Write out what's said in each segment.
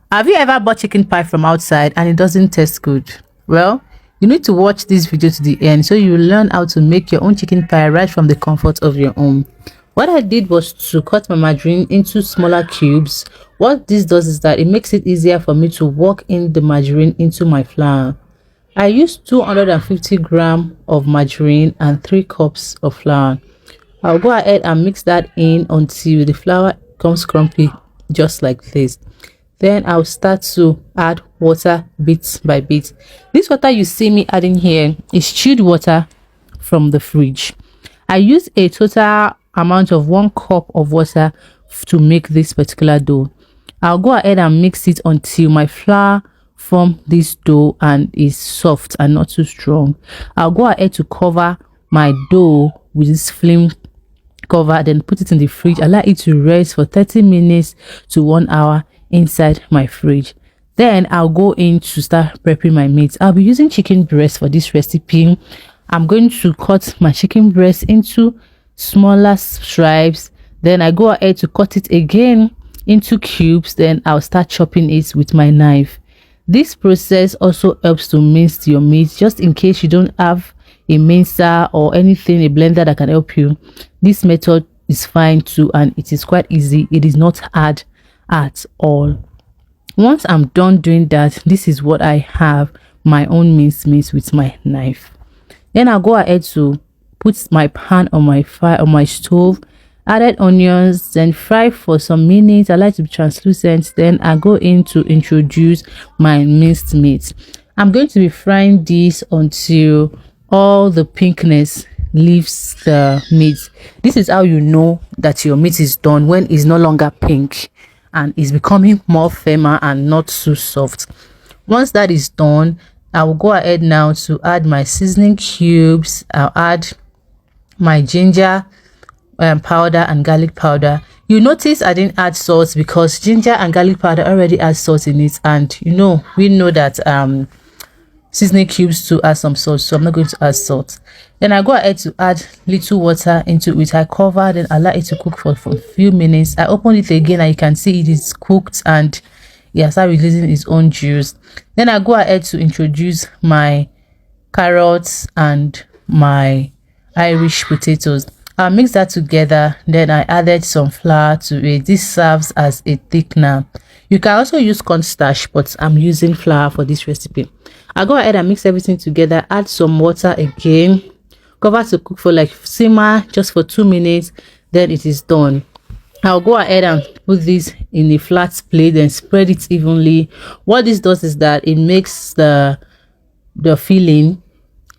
Have you ever bought chicken pie from outside and it doesn't taste good? Well, you need to watch this video to the end so you will learn how to make your own chicken pie right from the comfort of your home. What I did was to cut my margarine into smaller cubes. What this does is that it makes it easier for me to work in the margarine into my flour. I used 250 grams of margarine and 3 cups of flour. I'll go ahead and mix that in until the flour comes crumpy, just like this. Then I'll start to add water bit by bit. This water you see me adding here is chilled water from the fridge. I use a total amount of 1 cup of water to make this particular dough. I'll go ahead and mix it until my flour form this dough and is soft and not too strong. I'll go ahead to cover my dough with this film cover, then put it in the fridge. Allow it to rest for 30 minutes to 1 hour inside my fridge. Then I'll go in to start prepping my meat. I'll be using chicken breast for this recipe. I'm going to cut my chicken breast into smaller stripes. Then I go ahead to cut it again into cubes. Then I'll start chopping it with my knife. This process also helps to mince your meat, just in case you don't have a mincer or anything, a blender that can help you. This method is fine too, and it is quite easy. It is not hard at all. Once I'm done doing that, this is what I have, my own minced meat with my knife. Then I'll go ahead to put my pan on my fire on my stove, added onions, then fry for some minutes. I like to be translucent. Then I go in to introduce my minced meat. I'm going to be frying this until all the pinkness leaves the meat. This is how you know that your meat is done, when it's no longer pink and is becoming more firmer and not so soft. Once that is done, I will go ahead now to add my seasoning cubes. I'll add my ginger powder and garlic powder. You notice I didn't add salt because ginger and garlic powder already has salt in it, and we know that seasoning cubes to add some salt, so I'm not going to add salt. Then I go ahead to add little water into it. I cover, then allow it to cook for a few minutes. I open it again and you can see it is cooked and it has started releasing its own juice. Then I go ahead to introduce my carrots and my Irish potatoes. I'll mix that together. Then I added some flour to it. This serves as a thickener. You can also use cornstarch, but I'm using flour for this recipe. I'll go ahead and mix everything together, add some water again, cover to cook for like simmer just for 2 minutes. Then it is done. I'll go ahead and put this in a flat plate and spread it evenly. What this does is that it makes the filling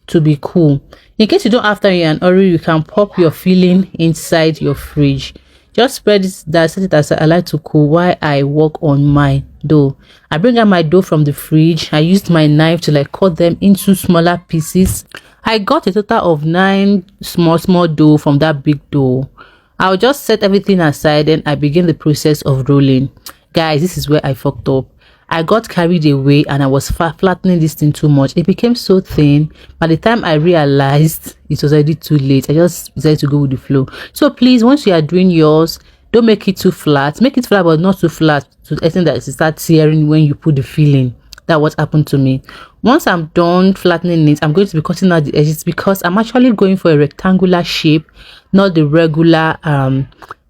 to be cool. In case you don't have time in an hurry, you can pop your filling inside your fridge. Just spread it, set it aside. I like to cool while I work on my dough. I bring out my dough from the fridge. I used my knife to cut them into smaller pieces. I got a total of 9 small dough from that big dough. I'll just set everything aside, and I begin the process of rolling. Guys, this is where I fucked up. I got carried away and I was flattening this thing too much. It became so thin. By the time I realized, it was already too late. I just decided to go with the flow. So please, once you are doing yours, don't make it too flat. Make it flat, but not too flat to the extent that it starts tearing when you put the filling. That's what happened to me. Once I'm done flattening it, I'm going to be cutting out the edges because I'm actually going for a rectangular shape, not the regular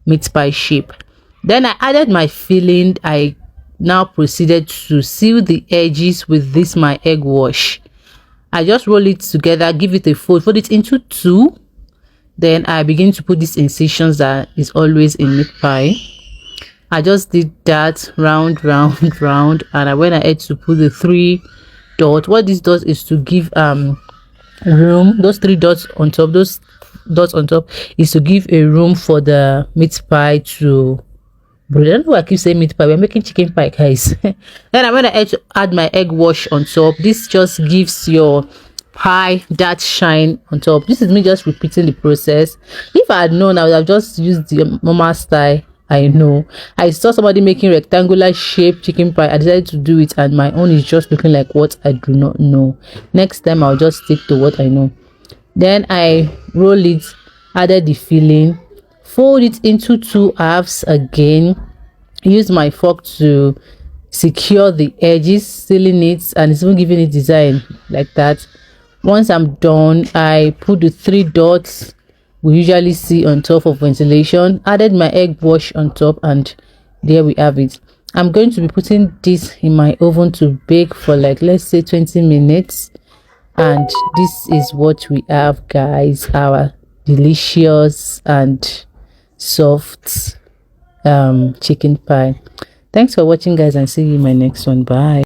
meat pie shape. Then I added my filling. I now proceeded to seal the edges with this my egg wash. I just roll it together, give it a fold it into 2. Then I begin to put these incisions that is always in meat pie. I just did that round, and I went ahead to put the 3 dots. What this does is to give room. Those 3 dots on top, is to give a room for the meat pie to. But I don't know why I keep saying meat pie. We're making chicken pie, guys. Then I'm going to add my egg wash on top. This just gives your pie that shine on top. This is me just repeating the process. If I had known, I would have just used the normal style. I know. I saw somebody making rectangular shape chicken pie. I decided to do it, and my own is just looking like what I do not know. Next time, I'll just stick to what I know. Then I roll it, added the filling, fold it into 2 halves again, use my fork to secure the edges, sealing it, and it's even giving it design like that. Once I'm done, I put the 3 dots we usually see on top of ventilation, added my egg wash on top, and there we have it. I'm going to be putting this in my oven to bake for like, let's say 20 minutes. And this is what we have, guys, our delicious and soft chicken pie. Thanks for watching, guys, and see you in my next one. Bye.